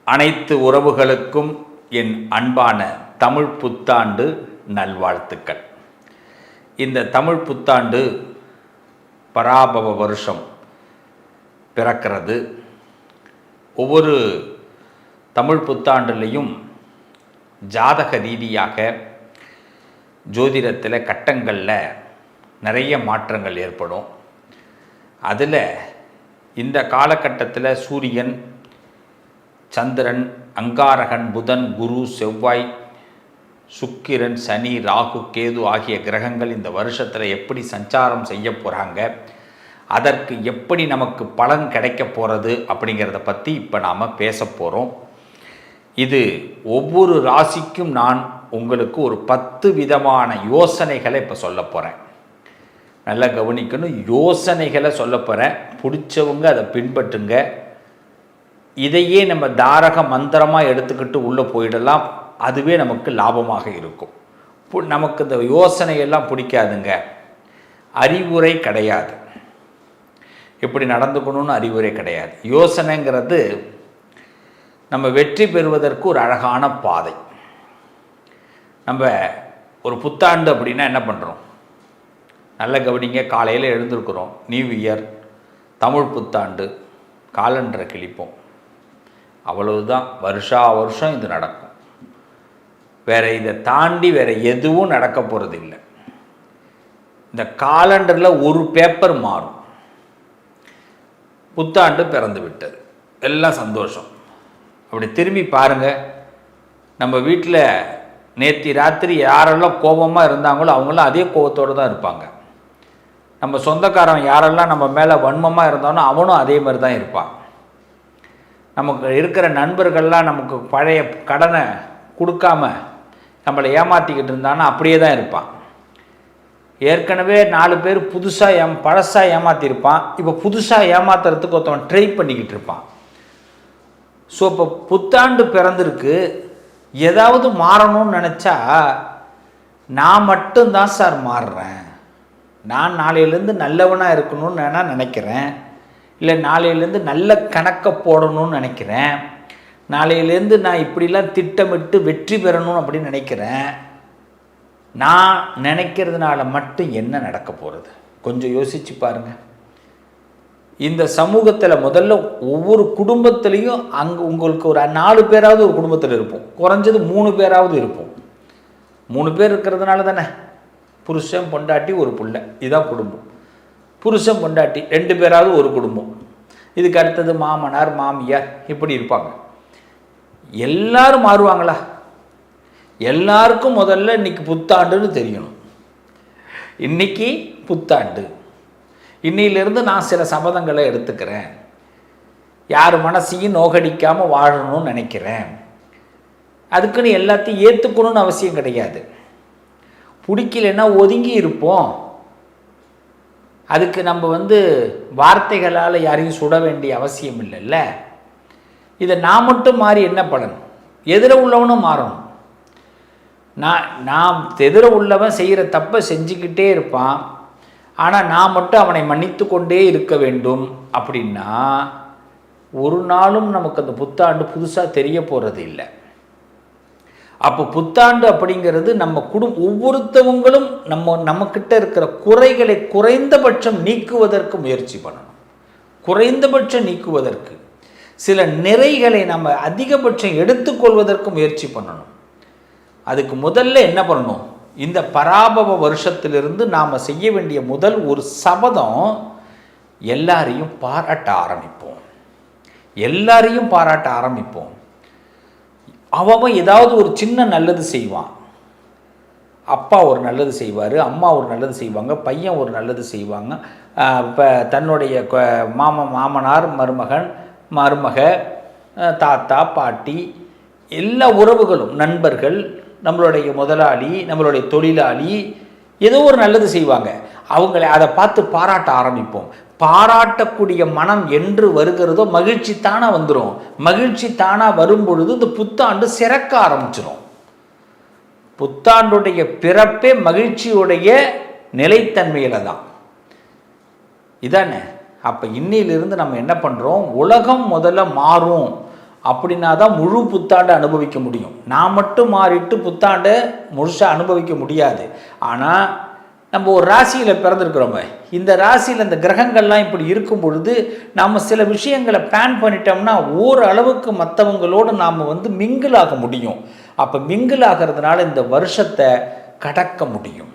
அனைத்து உறவுகளுக்கும் என் அன்பான தமிழ் புத்தாண்டு நல்வாழ்த்துக்கள். இந்த தமிழ் புத்தாண்டு பராபவ வருஷம் பிறக்கிறது. ஒவ்வொரு தமிழ் புத்தாண்டுலேயும் ஜாதக ரீதியாக ஜோதிடத்தில் கட்டங்களில் நிறைய மாற்றங்கள் ஏற்படும். அதில் இந்த காலகட்டத்தில் சூரியன், சந்திரன், அங்காரகன், புதன், குரு, செவ்வாய், சுக்கிரன், சனி, ராகு, கேது ஆகிய கிரகங்கள் இந்த வருஷத்தில் எப்படி சஞ்சாரம் செய்ய போகிறாங்க, அதற்கு எப்படி நமக்கு பலன் கிடைக்க போகிறது அப்படிங்கிறத பற்றி இப்போ நாம் பேச போகிறோம். இது ஒவ்வொரு ராசிக்கும் நான் உங்களுக்கு ஒரு 10 விதமான யோசனைகளை இப்போ சொல்ல போகிறேன். நல்லா கவனிக்கணும். யோசனைகளை சொல்ல போகிறேன். பிடிச்சவங்க அதை பின்பற்றுங்க. இதையே நம்ம தாரக மந்திரமாக எடுத்துக்கிட்டு உள்ளே போயிடலாம். அதுவே நமக்கு லாபமாக இருக்கும். நமக்கு இந்த யோசனையெல்லாம் பிடிக்காதுங்க. அறிவுரை கிடையாது. எப்படி நடந்துக்கணும்னு அறிவுரை கிடையாது. யோசனைங்கிறது நம்ம வெற்றி பெறுவதற்கு ஒரு அழகான பாதை. நம்ம ஒரு புத்தாண்டு அப்படின்னா என்ன பண்ணுறோம்? நல்ல கவனிங்க. காலையில் எழுந்திருக்கிறோம். நியூ இயர், தமிழ் புத்தாண்டு, காலண்டரை கிழிப்போம். அவ்வளவுதான். வருஷம் இது நடக்கும். வேறு இதை தாண்டி வேறு எதுவும் நடக்க போகிறது இல்லை. இந்த காலண்டரில் ஒரு பேப்பர் மாறும். புத்தாண்டு பிறந்து விட்டது, எல்லாம் சந்தோஷம். அப்படி திரும்பி பாருங்கள். நம்ம வீட்டில் நேற்று ராத்திரி யாரெல்லாம் கோபமாக இருந்தாங்களோ அவங்களும் அதே கோபத்தோடு தான் இருப்பாங்க. நம்ம சொந்தக்காரன் யாரெல்லாம் நம்ம மேலே வன்மமாக இருந்தாலும் அவனும் அதே மாதிரி தான் இருப்பான். நமக்கு இருக்கிற நண்பர்கள்லாம் நமக்கு பழைய கடனை கொடுக்காம நம்மளை ஏமாற்றிக்கிட்டு இருந்தான்னா அப்படியே தான் இருப்பான். ஏற்கனவே 4 பேர் பழசாக ஏமாற்றிருப்பான். இப்போ புதுசாக ஏமாத்துறதுக்கு ஒருத்தவன் ட்ரை பண்ணிக்கிட்டு இருப்பான். ஸோ இப்போ புத்தாண்டு பிறந்திருக்கு, ஏதாவது மாறணும்னு நினச்சா நான் மட்டும்தான் சார் மாறுறேன். நான் நாளையிலேருந்து நல்லவனாக இருக்கணும்னு நான் நினைக்கிறேன். இல்லை நாளையிலேருந்து நல்ல கணக்கை போடணும்னு நினைக்கிறேன். நாளையிலேருந்து நான் இப்படிலாம் திட்டமிட்டு வெற்றி பெறணும் அப்படின்னு நினைக்கிறேன். நான் நினைக்கிறதுனால மட்டும் என்ன நடக்க போகிறது? கொஞ்சம் யோசித்து பாருங்கள். இந்த சமூகத்தில் முதல்ல ஒவ்வொரு குடும்பத்துலேயும் அங்கே உங்களுக்கு ஒரு 4 பேராவது ஒரு குடும்பத்தில் இருப்போம். குறைஞ்சது 3 பேராவது இருப்போம். 3 பேர் இருக்கிறதுனால தானே புருஷன், பொண்டாட்டி, ஒரு பிள்ளை, இதுதான் குடும்பம். புருஷன், பொண்டாட்டி 2 பேராவது ஒரு குடும்பம். இதுக்கு அடுத்தது மாமனார், மாமியார், இப்படி இருப்பாங்க. எல்லாரும் மாறுவாங்களா? எல்லாருக்கும் முதல்ல இன்னைக்கு புத்தாண்டுன்னு தெரியணும். இன்னைக்கு புத்தாண்டு, இன்னையிலிருந்து நான் சில சபதங்களை எடுத்துக்கிறேன். யார் மனசையும் நோகடிக்காமல் வாழணும்னு நினைக்கிறேன். அதுக்குன்னு எல்லாத்தையும் ஏற்றுக்கணும்னு அவசியம் கிடையாது. பிடிக்கலைன்னா ஒதுங்கி இருப்போம். அதுக்கு நம்ம வார்த்தைகளால் யாரையும் சுட வேண்டிய அவசியம் இல்லைல்ல. இதை நான் மட்டும் மாறி என்ன பலன்? எதிர உள்ளவனும் மாறணும். நான் எதிர உள்ளவன் செய்கிற தப்பை செஞ்சுக்கிட்டே இருப்பான். ஆனால் நான் மட்டும் அவனை மன்னித்து கொண்டே இருக்க வேண்டும் அப்படின்னா ஒரு நாளும் நமக்கு அந்த புத்தாண்டு புதுசாக தெரிய போகிறது இல்லை. அப்போ புத்தாண்டு அப்படிங்கிறது நம்ம ஒவ்வொருத்தவங்களும் நம்மக்கிட்ட இருக்கிற குறைகளை குறைந்தபட்சம் நீக்குவதற்கு முயற்சி பண்ணணும். குறைந்தபட்சம் நீக்குவதற்கு, சில நிறைகளை நம்ம அதிகபட்சம் எடுத்துக்கொள்வதற்கு முயற்சி பண்ணணும். அதுக்கு முதல்ல என்ன பண்ணணும்? இந்த பராபவ வருஷத்திலிருந்து நாம் செய்ய வேண்டிய முதல் ஒரு சபதம், எல்லாரையும் பாராட்ட ஆரம்பிப்போம். எல்லாரையும் பாராட்ட ஆரம்பிப்போம். அவன் ஏதாவது ஒரு சின்ன நல்லது செய்வான். அப்பா ஒரு நல்லது செய்வார், அம்மா ஒரு நல்லது செய்வாங்க, பையன் ஒரு நல்லது செய்வாங்க. இப்போ தன்னுடைய மாமனார், மருமக, தாத்தா, பாட்டி, எல்லா உறவுகளும், நண்பர்கள், நம்மளுடைய முதலாளி, நம்மளுடைய தொழிலாளி ஏதோ ஒரு நல்லது செய்வாங்க. அதை பார்த்து பாராட்ட ஆரம்பிப்போம். பாராட்டக்கூடிய மனம் என்று வருகிறதோ மகிழ்ச்சி தானாக வந்துடும். மகிழ்ச்சி தானாக வரும்பொழுது இந்த புத்தாண்டு சிறக்க ஆரம்பிச்சிடும். புத்தாண்டுடைய பிறப்பே மகிழ்ச்சியுடைய நிலைத்தன்மையில் தான். இதானே? அப்போ இன்னிலிருந்து நம்ம என்ன பண்ணுறோம்? உலகம் முதல்ல மாறும் அப்படின்னா தான் முழு புத்தாண்டை அனுபவிக்க முடியும். நான் மட்டும் மாறிட்டு புத்தாண்டை முழுசாக அனுபவிக்க முடியாது. ஆனால் நம்ம ஒரு ராசியில் பிறந்திருக்கிறோமே, இந்த ராசியில் இந்த கிரகங்கள்லாம் இப்படி இருக்கும் பொழுது நாம் சில விஷயங்களை பிளான் பண்ணிட்டோம்னா ஓரளவுக்கு மற்றவங்களோடு நாம் மிங்கிள் ஆக முடியும். அப்போ மிங்கிள் ஆகிறதுனால இந்த வருஷத்தை கடக்க முடியும்,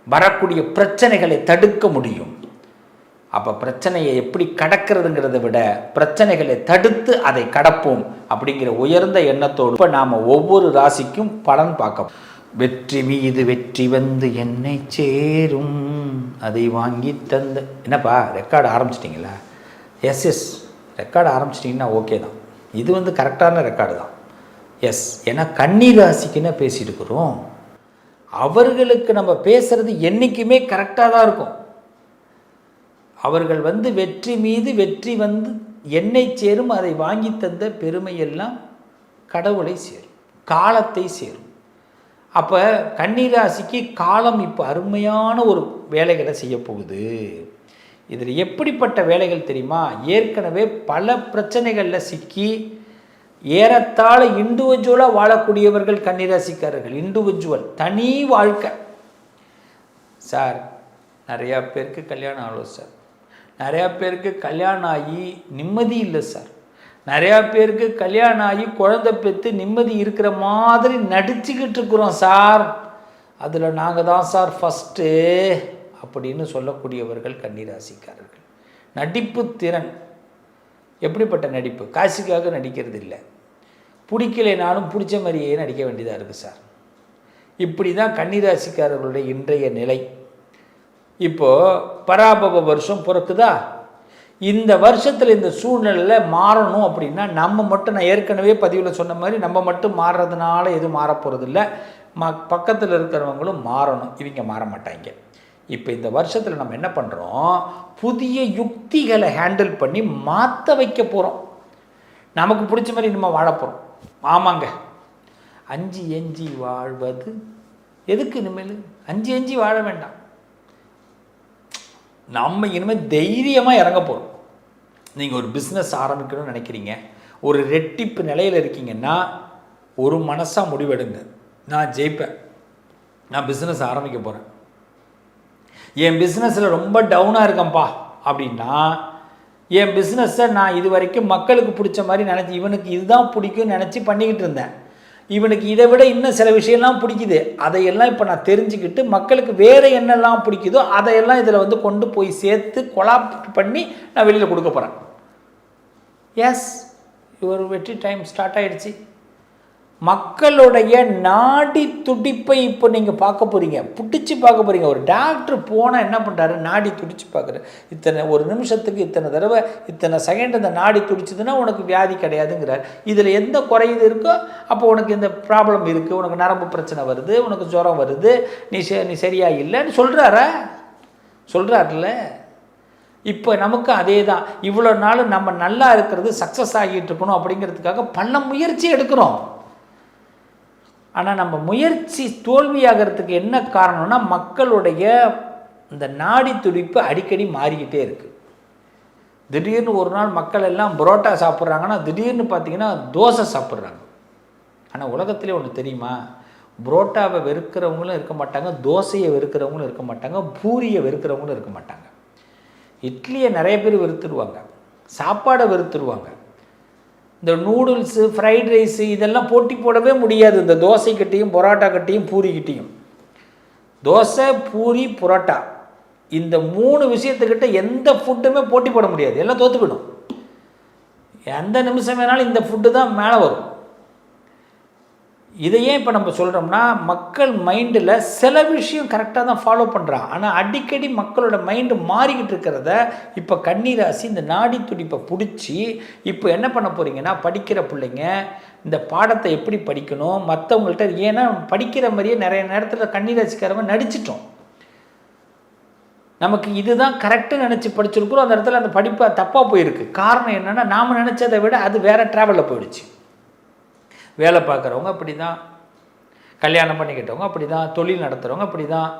வரக்கூடிய பிரச்சனைகளை தடுக்க முடியும். அப்போ பிரச்சனையை எப்படி கடக்கிறதுங்கிறத விட பிரச்சனைகளை தடுத்து அதை கடப்போம் அப்படிங்கிற உயர்ந்த எண்ணத்தோடு இப்போ நாம் ஒவ்வொரு ராசிக்கும் பலன் பார்க்க. வெற்றி மீது வெற்றி என்னை சேரும், அதை வாங்கி தந்த. என்னப்பா ரெக்கார்டு ஆரம்பிச்சிட்டிங்களா? எஸ் ரெக்கார்டு ஆரம்பிச்சிட்டிங்கன்னா ஓகே தான். இது கரெக்டான ரெக்கார்டு தான். எஸ், ஏன்னா கன்னி ராசிக்குன்னு பேசிட்டு இருக்கிறோம். அவர்களுக்கு நம்ம பேசுகிறது என்றைக்குமே கரெக்டாக தான் இருக்கும். அவர்கள் வெற்றி மீது வெற்றி என்னை சேரும், அதை வாங்கி தந்த பெருமையெல்லாம் கடவுளை சேரும், காலத்தை சேரும். அப்போ கன்னிராசிக்கு காலம் இப்போ அருமையான ஒரு வேலைகளை செய்ய போகுது. இதில் எப்படிப்பட்ட வேலைகள் தெரியுமா? ஏற்கனவே பல பிரச்சனைகளில் சிக்கி ஏறத்தாழ இண்டிவிஜுவலாக வாழக்கூடியவர்கள் கன்னிராசிக்காரர்கள். இண்டிவிஜுவல் தனி வாழ்க்கை. சார் நிறையா பேருக்கு கல்யாணம் ஆகல சார், நிறையா பேருக்கு கல்யாணம் ஆகி நிம்மதி இல்லை சார், நிறையா பேருக்கு கல்யாணம் ஆகி குழந்தை பெற்று நிம்மதி இருக்கிற மாதிரி நடிச்சுக்கிட்டு இருக்கிறோம் சார், அதில் நாங்கள் தான் சார் ஃபஸ்ட்டு அப்படின்னு சொல்லக்கூடியவர்கள் கன்னிராசிக்காரர்கள். நடிப்பு திறன் எப்படிப்பட்ட நடிப்பு? காசுக்காக நடிக்கிறது இல்லை, பிடிக்கலைனாலும் பிடிச்ச மாதிரியே நடிக்க வேண்டியதாக இருக்குது சார். இப்படி தான் கன்னிராசிக்காரர்களுடைய இன்றைய நிலை. இப்போது பராபவ வருஷம் பிறக்குதா, இந்த வருஷத்தில் இந்த சூழ்நிலையில் மாறணும் அப்படின்னா நம்ம மட்டும், நான் ஏற்கனவே பதிவில் சொன்ன மாதிரி, நம்ம மட்டும் மாறுறதுனால எதுவும் மாறப்போகிறதில்ல, பக்கத்தில் இருக்கிறவங்களும் மாறணும். இவங்க மாற மாட்டாங்க. இப்போ இந்த வருஷத்தில் நம்ம என்ன பண்ணுறோம், புதிய யுக்திகளை ஹேண்டில் பண்ணி மாற்ற வைக்க போகிறோம். நமக்கு பிடிச்ச மாதிரி நம்ம வாழ போகிறோம். ஆமாங்க, அஞ்சு எஞ்சி வாழ்வது எதுக்கு? இனிமேல் அஞ்சு வாழ வேண்டாம். நம்ம இனிமேல் தைரியமாக இறங்க போகிறோம். நீங்கள் ஒரு பிஸ்னஸ் ஆரம்பிக்கணும்னு நினைக்கிறீங்க, ஒரு ரெட்டிப்பு நிலையில் இருக்கீங்கன்னா ஒரு மனசாக முடிவெடுங்க, நான் ஜெயிப்பேன், நான் பிஸ்னஸ் ஆரம்பிக்க போகிறேன். என் பிஸ்னஸில் ரொம்ப டவுனாக இருக்கேன்ப்பா அப்படின்னா, என் பிஸ்னஸை நான் இது வரைக்கும் மக்களுக்கு பிடிச்ச மாதிரி நினச்சி, இவனுக்கு இதுதான் பிடிக்கும்னு நினச்சி பண்ணிக்கிட்டு இருந்தேன், இவனுக்கு இதை விட இன்னும் சில விஷயம்லாம் பிடிக்குது, அதையெல்லாம் இப்போ நான் தெரிஞ்சுக்கிட்டு மக்களுக்கு வேறு என்னெல்லாம் பிடிக்குதோ அதையெல்லாம் இதில் கொண்டு போய் சேர்த்து கொலாப் பண்ணி நான் வெளியில் கொடுக்க போகிறேன். எஸ், ஒரு வெற்றி டைம் ஸ்டார்ட் ஆகிடுச்சு. மக்களுடைய நாடி துடிப்பை இப்போ நீங்கள் பார்க்க போகிறீங்க, பிடிச்சி பார்க்க போகிறீங்க. ஒரு டாக்டர் போனால் என்ன பண்ணுறாரு, நாடி துடிச்சு பார்க்குறாரு. இத்தனை ஒரு நிமிஷத்துக்கு இத்தனை தடவை இத்தனை செகண்ட் இந்த நாடி துடிச்சதுன்னா உனக்கு வியாதி கிடையாதுங்கிறார். இதில் எந்த குறையுது இருக்கோ அப்போ உனக்கு இந்த ப்ராப்ளம் இருக்குது, உனக்கு நரம்பு பிரச்சனை வருது, உனக்கு ஜுரம் வருது, நீ சரியா இல்லைன்னு சொல்கிறாருல்ல. இப்போ நமக்கு அதே தான். இவ்வளோ நாள் நம்ம நல்லா இருக்கிறது, சக்ஸஸ் ஆகிட்டு இருக்கணும் அப்படிங்கிறதுக்காக பல முயற்சி எடுக்கிறோம். ஆனால் நம்ம முயற்சி தோல்வியாகிறதுக்கு என்ன காரணம்னா, மக்களுடைய இந்த நாடி துடிப்பு அடிக்கடி மாறிக்கிட்டே இருக்குது. திடீர்னு ஒரு நாள் மக்கள் எல்லாம் புரோட்டா சாப்பிட்றாங்கன்னா திடீர்னு பார்த்திங்கன்னா தோசை சாப்பிட்றாங்க. ஆனால் உலகத்திலே ஒன்று தெரியுமா, புரோட்டாவை வெறுக்கிறவங்களும் இருக்க மாட்டாங்க, தோசையை வெறுக்கிறவங்களும் இருக்க மாட்டாங்க, பூரியை வெறுக்கிறவங்களும் இருக்க மாட்டாங்க. இட்லியை நிறைய பேர் வெறுத்துருவாங்க, சாப்பாடை வெறுத்துருவாங்க. இந்த நூடுல்ஸு, ஃப்ரைட் ரைஸு இதெல்லாம் போட்டி போடவே முடியாது இந்த தோசைக்கிட்டையும் பரோட்டா கிட்டையும் பூரிக்கிட்டையும். தோசை, பூரி, புரோட்டா இந்த 3 விஷயத்துக்கிட்ட எந்த ஃபுட்டுமே போட்டி போட முடியாது, எல்லாம் தோற்று போயிடும். எந்த நிமிஷம் வேணாலும் இந்த ஃபுட்டு தான் மேலே வரும். இதையே இப்போ நம்ம சொல்கிறோம்னா, மக்கள் மைண்டில் சில விஷயம் கரெக்டாக தான் ஃபாலோ பண்ணுறான், ஆனால் அடிக்கடி மக்களோட மைண்டு மாறிக்கிட்டு இருக்கிறத இப்போ கன்னிராசி இந்த நாடி துடிப்பை பிடிச்சி இப்போ என்ன பண்ண போகிறீங்கன்னா, படிக்கிற பிள்ளைங்க இந்த பாடத்தை எப்படி படிக்கணும் மற்றவங்கள்ட்ட, ஏன்னா படிக்கிற மாதிரியே நிறைய நேரத்தில் கன்னிராசிக்காரங்க நடிச்சிட்டோம். நமக்கு இதுதான் கரெக்டாக நினச்சி படிச்சிருக்கிறோம், அந்த இடத்துல அந்த படிப்பை தப்பாக போயிருக்கு. காரணம் என்னென்னா, நாம் நினச்சதை விட அது வேறு ட்ராவலில் போயிடுச்சு. வேலை பார்க்குறவங்க அப்படி தான், கல்யாணம் பண்ணிக்கிட்டவங்க அப்படி தான், தொழில் நடத்துகிறவங்க அப்படி தான்.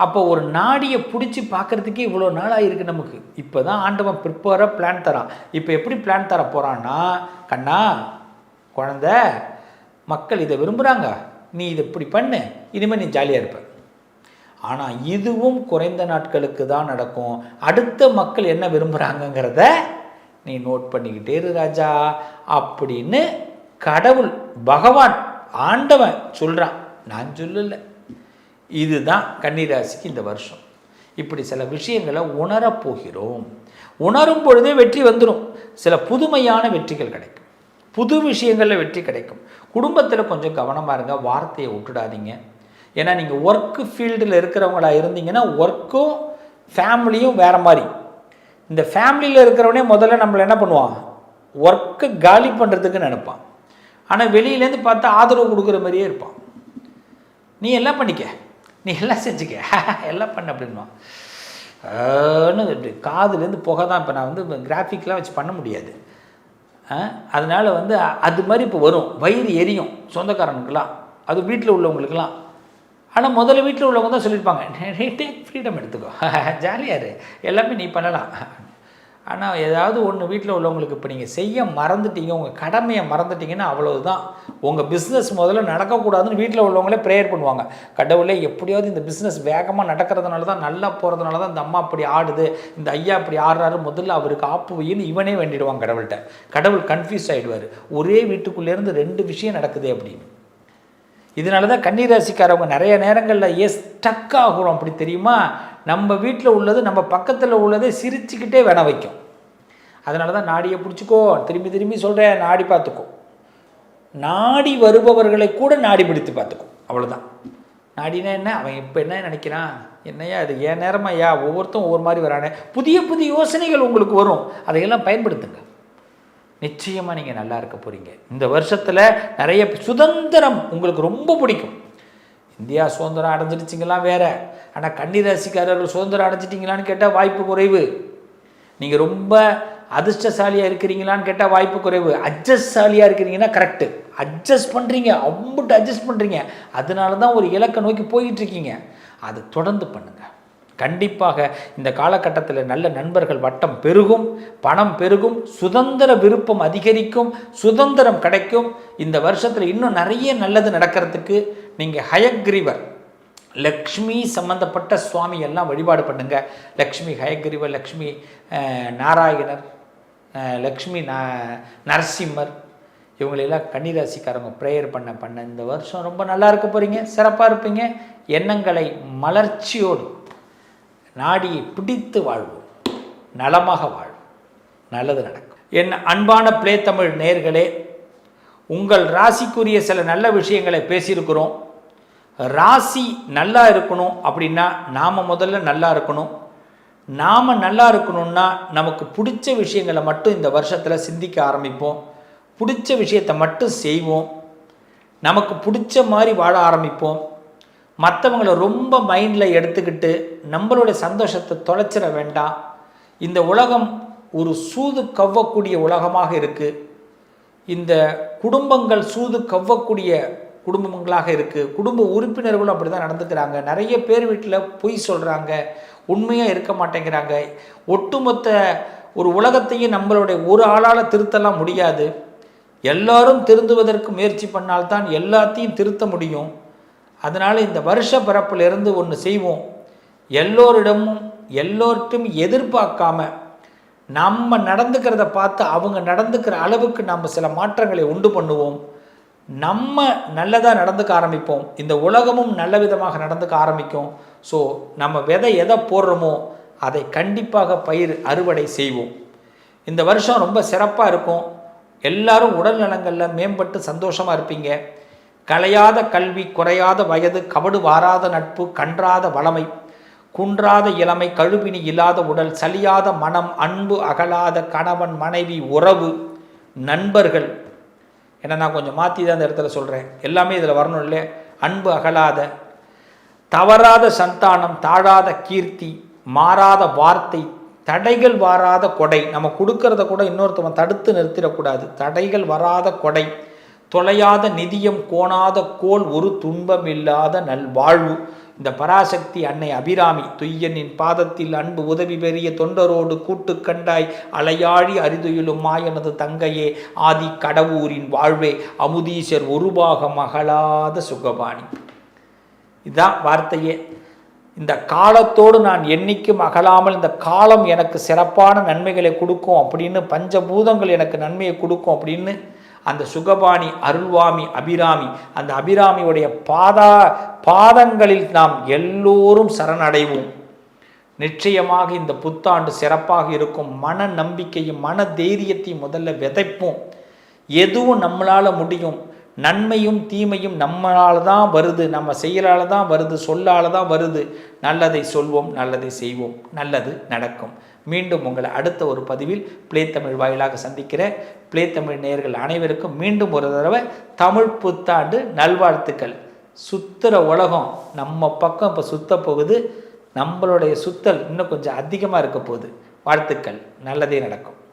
அப்போ ஒரு நாடியை பிடிச்சி பார்க்குறதுக்கே இவ்வளோ நாள் ஆகிருக்கு நமக்கு. இப்போ தான் ஆண்டவன் ப்ரிப்பேராக பிளான் தரான். இப்போ எப்படி பிளான் தர போகிறான்னா, கண்ணா குழந்த மக்கள் இதை விரும்புகிறாங்க, நீ இதை இப்படி பண்ணு, இனிமேல் நீ ஜாலியாக இருப்ப. ஆனால் இதுவும் குறைந்த நாட்களுக்கு தான் நடக்கும். அடுத்த மக்கள் என்ன விரும்புகிறாங்கங்கிறத நீ நோட் பண்ணிக்கிட்டே இரு ராஜா அப்படின்னு கடவுள் பகவான் ஆண்டவன் சொல்கிறான், நான் சொல்லலை. இதுதான் கன்னிராசிக்கு இந்த வருஷம். இப்படி சில விஷயங்களை உணரப்போகிறோம். உணரும் பொழுதே வெற்றி வந்துடும். சில புதுமையான வெற்றிகள் கிடைக்கும், புது விஷயங்களில் வெற்றி கிடைக்கும். குடும்பத்தில் கொஞ்சம் கவனமாக இருங்க, வார்த்தையை விட்டுடாதீங்க. ஏன்னா நீங்கள் ஒர்க்கு ஃபீல்டில் இருக்கிறவங்களா இருந்தீங்கன்னா ஒர்க்கும் ஃபேமிலியும் வேறு மாதிரி. இந்த ஃபேமிலியில் இருக்கிறவனே முதல்ல நம்மளை என்ன பண்ணுவான், ஒர்க்கை காலி பண்ணுறதுக்கு நினைப்பான். ஆனால் வெளியிலேருந்து பார்த்தா ஆதரவு கொடுக்குற மாதிரியே இருப்பான். நீ எல்லாம் பண்ணிக்க, நீ எல்லாம் செஞ்சுக்க, எல்லாம் பண்ண அப்படின்வான். காதுலேருந்து புகை தான். இப்போ நான் வந்து கிராஃபிக்லாம் வச்சு பண்ண முடியாது. அதனால் வந்து அது மாதிரி இப்போ வரும், வயிறு எரியும் சொந்தக்காரனுக்கெல்லாம், அது வீட்டில் உள்ளவங்களுக்கெல்லாம். ஆனால் முதல்ல வீட்டில் உள்ளவங்க தான் சொல்லியிருப்பாங்க, நீ டேக் ஃப்ரீடம் எடுத்துக்கோ, ஜாலியாக இரு, எல்லாமே நீ பண்ணலாம். ஆனால் ஏதாவது ஒன்று வீட்டில் உள்ளவங்களுக்கு இப்போ நீங்கள் செய்ய மறந்துட்டீங்க, உங்கள் கடமையை மறந்துட்டீங்கன்னா அவ்வளவுதான். உங்கள் பிஸ்னஸ் முதல்ல நடக்கக்கூடாதுன்னு வீட்டில் உள்ளவங்களே ப்ரேயர் பண்ணுவாங்க. கடவுளே எப்படியாவது இந்த பிஸ்னஸ் வேகமாக நடக்கிறதுனால தான், நல்லா போகிறதுனால தான் இந்த அம்மா அப்படி ஆடுது, இந்த ஐயா அப்படி ஆடுறாரு, முதல்ல அவருக்கு ஆப்பு வையின்னு இவனே வேண்டிடுவாங்க கடவுள்கிட்ட. கடவுள் கன்ஃபியூஸ் ஆகிடுவார், ஒரே வீட்டுக்குள்ளேருந்து 2 விஷயம் நடக்குது அப்படின்னு. இதனால தான் கன்னிராசிக்காரவங்க நிறைய நேரங்களில் ஸ்டக் ஆகிறோம். அப்படி தெரியுமா, நம்ம வீட்டில் உள்ளது நம்ம பக்கத்தில் உள்ளதே சிரிச்சுக்கிட்டே வேண வைக்கும். அதனால தான் நாடியை பிடிச்சிக்கோ, திரும்பி திரும்பி சொல்கிறேன், நாடி பார்த்துக்கோ. நாடி வருபவர்களை கூட நாடி பிடித்து பார்த்துக்கோ, அவ்வளோதான். நாடினா என்ன, அவன் இப்போ என்ன நினைக்கிறான், என்னையா அது ஏன் நேரமா ஐயா, ஒவ்வொருத்தரும் ஒவ்வொரு மாதிரி வரானே, புதிய புதிய யோசனைகள் உங்களுக்கு வரும், அதையெல்லாம் பயன்படுத்துங்க. நிச்சயமாக நீங்கள் நல்லா இருக்க போகிறீங்க. இந்த வருஷத்தில் நிறைய சுதந்திரம் உங்களுக்கு ரொம்ப பிடிக்கும். இந்தியா சுதந்திரம் அடைஞ்சிடுச்சிங்களாம் வேறு, ஆனால் கன்னிராசிக்காரர்கள் சுதந்திரம் அடைஞ்சிட்டிங்களான்னு கேட்டால் வாய்ப்பு குறைவு. நீங்கள் ரொம்ப அதிர்ஷ்டசாலியாக இருக்கிறீங்களான்னு கேட்டால் வாய்ப்பு குறைவு. அட்ஜஸ்ட்சாலியாக இருக்கிறீங்கன்னா கரெக்டு. அட்ஜஸ்ட் பண்ணுறீங்க, அம்புட்டு அட்ஜஸ்ட் பண்ணுறீங்க. அதனால தான் ஒரு இலக்கை நோக்கி போயிட்டுருக்கீங்க. அது தொடர்ந்து பண்ணுங்கள். கண்டிப்பாக இந்த காலகட்டத்தில் நல்ல நண்பர்கள் வட்டம் பெருகும், பணம் பெருகும், சுதந்திர விருப்பம் அதிகரிக்கும், சுதந்திரம் கிடைக்கும். இந்த வருஷத்தில் இன்னும் நிறைய நல்லது நடக்கிறதுக்கு நீங்கள் ஹயக்ரீவர் லக்ஷ்மி சம்பந்தப்பட்ட சுவாமி எல்லாம் வழிபாடு பண்ணுங்கள். லக்ஷ்மி ஹயக்ரீவர், லக்ஷ்மி நாராயணர், லக்ஷ்மி நரசிம்மர், இவங்களெல்லாம் கன்னிராசிக்காரங்க ப்ரேயர் பண்ண இந்த வருஷம் ரொம்ப நல்லா இருக்க போகிறீங்க, சிறப்பாக இருப்பீங்க. எண்ணங்களை மலர்ச்சியோடு நாடியை பிடித்து வாழ்வோம், நலமாக வாழ்வோம், நல்லது நடக்கும். என் அன்பான பிளே தமிழ் நேயர்களே, உங்கள் ராசிக்குரிய சில நல்ல விஷயங்களை பேசியிருக்கிறோம். ராசி நல்லா இருக்கணும் அப்படின்னா நாம் முதல்ல நல்லா இருக்கணும். நாம் நல்லா இருக்கணும்னா நமக்கு பிடிச்ச விஷயங்களை மட்டும் இந்த வருஷத்தில் சிந்திக்க ஆரம்பிப்போம், பிடிச்ச விஷயத்தை மட்டும் செய்வோம், நமக்கு பிடிச்ச மாதிரி வாழ ஆரம்பிப்போம். மற்றவங்களை ரொம்ப மைண்டில் எடுத்துக்கிட்டு நம்மளுடைய சந்தோஷத்தை தொலைச்சிட வேண்டாம். இந்த உலகம் ஒரு சூது கவ்வக்கூடிய உலகமாக இருக்குது. இந்த குடும்பங்கள் சூது கவ்வக்கூடிய குடும்பங்களாக இருக்குது. குடும்ப உறுப்பினர்களும் அப்படி தான் நடந்துக்கிறாங்க. நிறைய பேர் வீட்டில் பொய் சொல்கிறாங்க, உண்மையாக இருக்க மாட்டேங்கிறாங்க. ஒட்டுமொத்த ஒரு உலகத்தையும் நம்மளுடைய ஒரு ஆளால் திருத்தலாம் முடியாது. எல்லாரும் திருந்துவதற்கு முயற்சி பண்ணால்தான் எல்லாத்தையும் திருத்த முடியும். அதனால் இந்த வருஷ பிறப்பிலிருந்து ஒன்று செய்வோம், எல்லோர்ட்டும் எதிர்பார்க்காம நம்ம நடந்துக்கிறத பார்த்து அவங்க நடந்துக்கிற அளவுக்கு நம்ம சில மாற்றங்களை உண்டு பண்ணுவோம். நம்ம நல்லதாக நடந்துக்க ஆரம்பிப்போம், இந்த உலகமும் நல்ல விதமாக நடந்துக்க ஆரம்பிக்கும். ஸோ நம்ம எதை போடுறோமோ அதை கண்டிப்பாக பயிர் அறுவடை செய்வோம். இந்த வருஷம் ரொம்ப சிறப்பாக இருக்கும். எல்லாரும் உடல் நலங்களில் மேம்பட்டு சந்தோஷமாக இருப்பீங்க. கலையாத கல்வி, குறையாத வயது, கபடு வாராத நட்பு, கன்றாத வளமை, குன்றாத இளமை, கழுவினி இல்லாத உடல், சலியாத மனம், அன்பு அகலாத கணவன் மனைவி உறவு, நண்பர்கள். ஏன்னா நான் கொஞ்சம் மாற்றி தான் இந்த இடத்துல சொல்கிறேன், எல்லாமே இதில் வரணும் இல்லை. அன்பு அகலாத, தவறாத சந்தானம், தாழாத கீர்த்தி, மாறாத வார்த்தை, தடைகள் வாராத கொடை. நம்ம கொடுக்கறத கூட இன்னொருத்தவன் தடுத்து நிறுத்திடக்கூடாது. தடைகள் வராத கொடை, தொலையாத நிதியம், கோணாத கோல், ஒரு துன்பம் இல்லாத நல்வாழ்வு. இந்த பராசக்தி அன்னை அபிராமி துய்யனின் பாதத்தில் அன்பு உதவி பெரிய தொண்டரோடு கூட்டு கண்டாய் அலையாழி அரிதுயிலும் மாயனது தங்கையே ஆதி கடவுரின் வாழ்வே அமுதீசர் ஒருபாக மகளாத சுகபாணி. இதுதான் வார்த்தையே. இந்த காலத்தோடு நான் என்னைக்கும் அகலாமல் இந்த காலம் எனக்கு சிறப்பான நன்மைகளை கொடுக்கும் அப்படின்னு, பஞ்சபூதங்கள் எனக்கு நன்மையை கொடுக்கும் அப்படின்னு அந்த சுகபாணி அருள்வாமி அபிராமி, அந்த அபிராமியுடைய பாதங்களில் நாம் எல்லோரும் சரணடைவோம். நிச்சயமாக இந்த புத்தாண்டு சிறப்பாக இருக்கும். மன நம்பிக்கையும் மன தைரியத்தையும் முதல்ல விதைப்போம். எதுவும் நம்மளால் முடியும். நன்மையும் தீமையும் நம்மளால் தான் வருது, நம்ம செயலால் தான் வருது, சொல்லால் தான் வருது. நல்லதை சொல்வோம், நல்லதை செய்வோம், நல்லது நடக்கும். மீண்டும் உங்களை அடுத்த ஒரு பதிவில் பிளே தமிழ் வாயிலாக சந்திக்கிற பிளே தமிழ் நேயர்கள் அனைவருக்கும் மீண்டும் ஒரு தடவை தமிழ் புத்தாண்டு நல்வாழ்த்துக்கள். சுத்துற உலகம் நம்ம பக்கம் இப்போ சுத்த போகுது. நம்மளுடைய சுத்தல் இன்னும் கொஞ்சம் அதிகமாக இருக்க போகுது. வாழ்த்துக்கள். நல்லதே நடக்கும்.